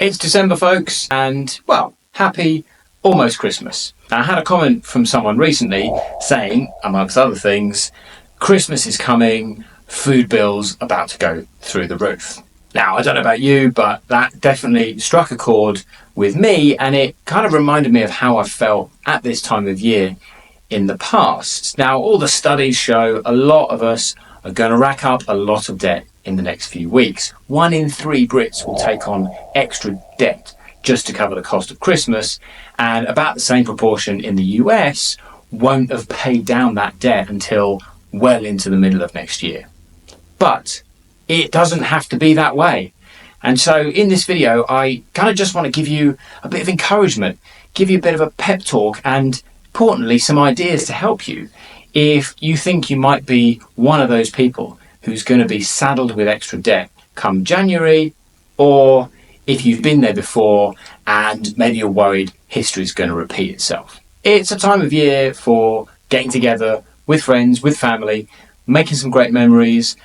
It's December, folks, and, well, happy almost Christmas. Now, I had a comment from someone recently saying, amongst other things, Christmas is coming, food bills about to go through the roof. Now, I don't know about you, but that definitely struck a chord with me, and it kind of reminded me of how I felt at this time of year in the past. Now, all the studies show a lot of us are going to rack up a lot of debt in the next few weeks. 1 in 3 Brits will take on extra debt just to cover the cost of Christmas, and about the same proportion in the US won't have paid down that debt until well into the middle of next year. But it doesn't have to be that way. And so in this video, I kind of just want to give you a bit of encouragement, give you a bit of a pep talk, and importantly, some ideas to help you if you think you might be one of those people who's going to be saddled with extra debt come January, or if you've been there before and maybe you're worried history's going to repeat itself. It's a time of year for getting together with friends, with family, making some great memories,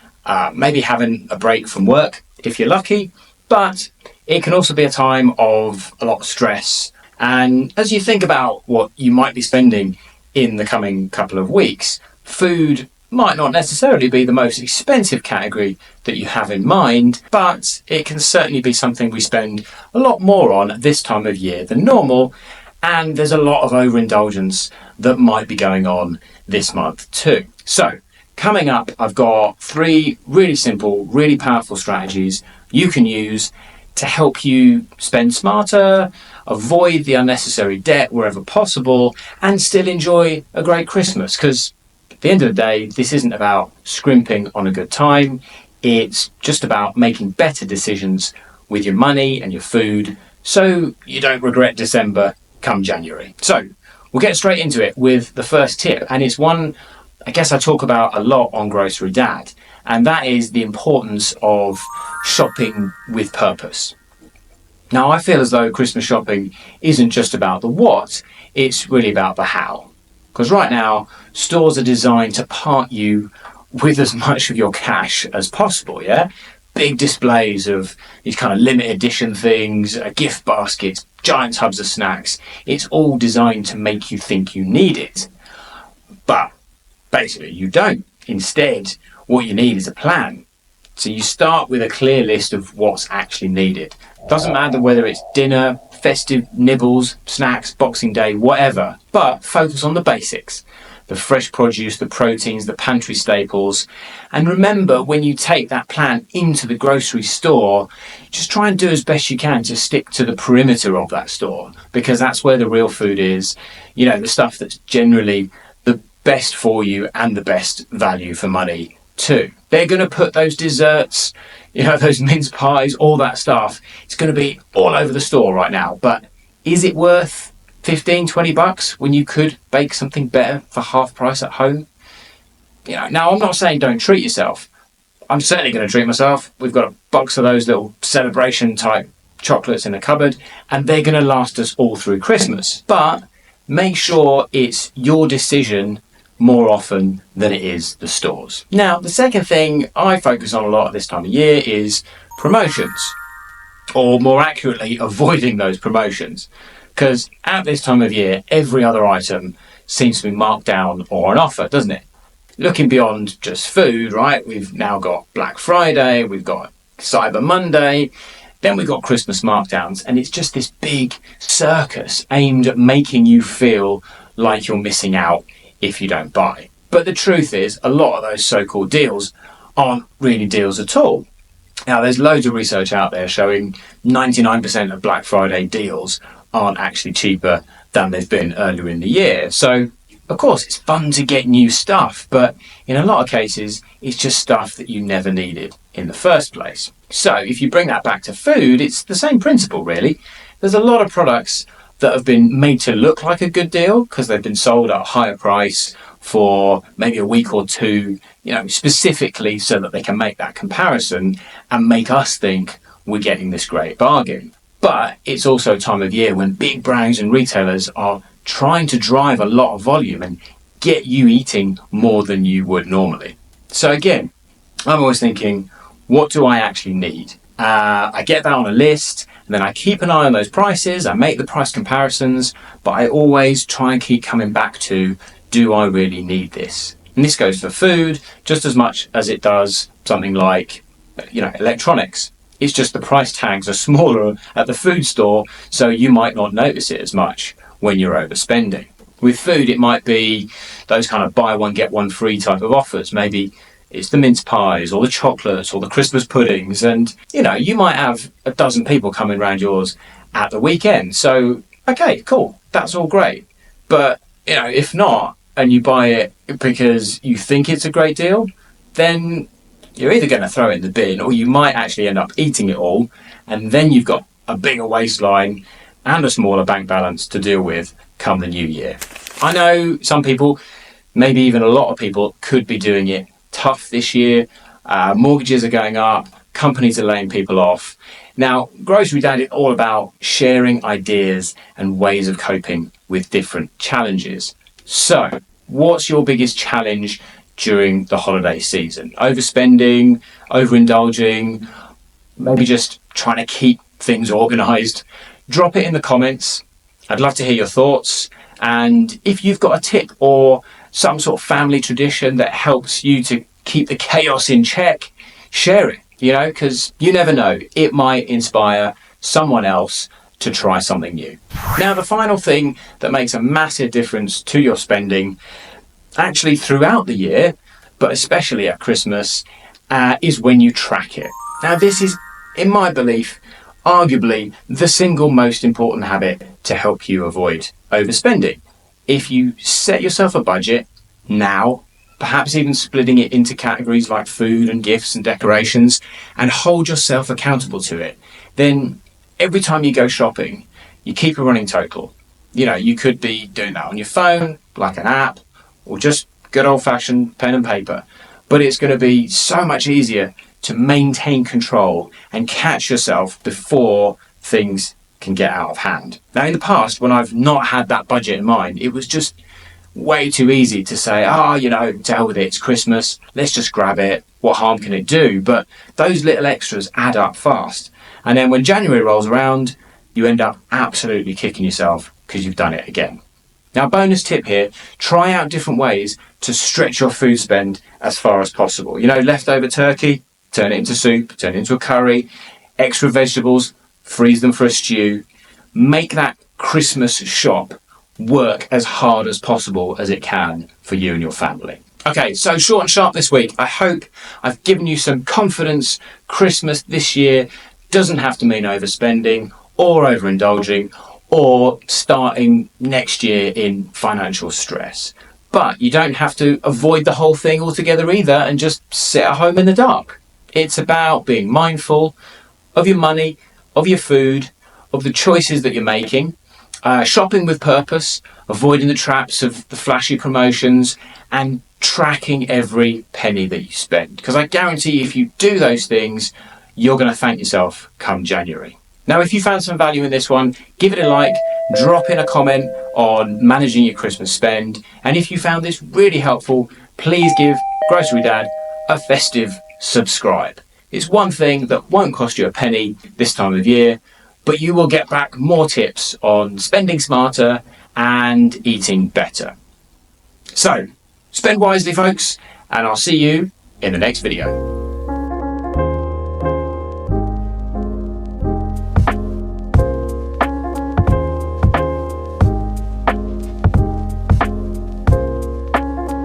maybe having a break from work if you're lucky, but it can also be a time of a lot of stress. And as you think about what you might be spending in the coming couple of weeks, food might not necessarily be the most expensive category that you have in mind, but it can certainly be something we spend a lot more on this time of year than normal, and there's a lot of overindulgence that might be going on this month too. So, coming up, I've got 3 really simple, really powerful strategies you can use to help you spend smarter, avoid the unnecessary debt wherever possible, and still enjoy a great Christmas. Because at the end of the day, this isn't about scrimping on a good time. It's just about making better decisions with your money and your food so you don't regret December come January. So we'll get straight into it with the first tip. And it's one I guess I talk about a lot on Grocery Dad. And that is the importance of shopping with purpose. Now, I feel as though Christmas shopping isn't just about the what, it's really about the how. Because right now, stores are designed to part you with as much of your cash as possible, yeah? Big displays of these kind of limited edition things, gift baskets, giant tubs of snacks. It's all designed to make you think you need it. But basically, you don't. Instead, what you need is a plan. So you start with a clear list of what's actually needed. Doesn't matter whether it's dinner, festive nibbles, snacks, Boxing Day, whatever, but focus on the basics. The fresh produce, the proteins, the pantry staples. And remember, when you take that plan into the grocery store, just try and do as best you can to stick to the perimeter of that store, because that's where the real food is. You know, the stuff that's generally the best for you and the best value for money too. They're going to put those desserts, you know, those mince pies, all that stuff. It's going to be all over the store right now. But is it worth 15, 20 bucks when you could bake something better for half price at home? You know, now I'm not saying don't treat yourself. I'm certainly going to treat myself. We've got a box of those little celebration type chocolates in the cupboard, and they're going to last us all through Christmas. But make sure it's your decision more often than it is the stores. Now, the second thing I focus on a lot at this time of year is promotions, or more accurately, avoiding those promotions. Because at this time of year, every other item seems to be marked down or on offer, doesn't it? Looking beyond just food, right? We've now got Black Friday, we've got Cyber Monday, then we've got Christmas markdowns, and it's just this big circus aimed at making you feel like you're missing out if you don't buy. But the truth is, a lot of those so-called deals aren't really deals at all. Now, there's loads of research out there showing 99% of Black Friday deals aren't actually cheaper than they've been earlier in the year. So, of course, it's fun to get new stuff, but in a lot of cases, it's just stuff that you never needed in the first place. So, if you bring that back to food, it's the same principle, really. There's a lot of products that have been made to look like a good deal because they've been sold at a higher price for maybe a week or two, you know, specifically so that they can make that comparison and make us think we're getting this great bargain. But it's also a time of year when big brands and retailers are trying to drive a lot of volume and get you eating more than you would normally. So again, I'm always thinking, what do I actually need? I get that on a list, and then I keep an eye on those prices. I make the price comparisons, but I always try and keep coming back to, do I really need this? And this goes for food just as much as it does something like, electronics. It's just the price tags are smaller at the food store, so you might not notice it as much when you're overspending. With food, it might be those kind of buy one, get one free type of offers. Maybe it's the mince pies or the chocolates or the Christmas puddings. And, you might have a dozen people coming around yours at the weekend. So, okay, cool. That's all great. But, if not, and you buy it because you think it's a great deal, then you're either going to throw it in the bin, or you might actually end up eating it all. And then you've got a bigger waistline and a smaller bank balance to deal with come the new year. I know some people, maybe even a lot of people, could be doing it tough this year. Mortgages are going up, companies are laying people off. Now, Grocery Dad is all about sharing ideas and ways of coping with different challenges. So, what's your biggest challenge during the holiday season? Overspending, overindulging, maybe just trying to keep things organised? Drop it in the comments. I'd love to hear your thoughts. And if you've got a tip or some sort of family tradition that helps you to keep the chaos in check, share it, because you never know. It might inspire someone else to try something new. Now, the final thing that makes a massive difference to your spending, actually throughout the year, but especially at Christmas, is when you track it. Now, this is, in my belief, arguably the single most important habit to help you avoid overspending. If you set yourself a budget now, perhaps even splitting it into categories like food and gifts and decorations, and hold yourself accountable to it, then every time you go shopping, you keep a running total. You could be doing that on your phone, like an app, or just good old-fashioned pen and paper. But it's going to be so much easier to maintain control and catch yourself before things can get out of hand. Now, in the past, when I've not had that budget in mind, it was just way too easy to say, to hell with it, it's Christmas, let's just grab it, what harm can it do? But those little extras add up fast. And then when January rolls around, you end up absolutely kicking yourself because you've done it again. Now, bonus tip here, try out different ways to stretch your food spend as far as possible. Leftover turkey, turn it into soup, turn it into a curry, extra vegetables, freeze them for a stew. Make that Christmas shop work as hard as possible as it can for you and your family. Okay, so short and sharp this week. I hope I've given you some confidence. Christmas this year doesn't have to mean overspending or overindulging or starting next year in financial stress. But you don't have to avoid the whole thing altogether either and just sit at home in the dark. It's about being mindful of your money, of your food, of the choices that you're making, shopping with purpose, avoiding the traps of the flashy promotions, and tracking every penny that you spend. Because I guarantee if you do those things, you're going to thank yourself come January. Now, if you found some value in this one, give it a like, drop in a comment on managing your Christmas spend. And if you found this really helpful, please give Grocery Dad a festive subscribe. It's one thing that won't cost you a penny this time of year, but you will get back more tips on spending smarter and eating better. So, spend wisely, folks, and I'll see you in the next video.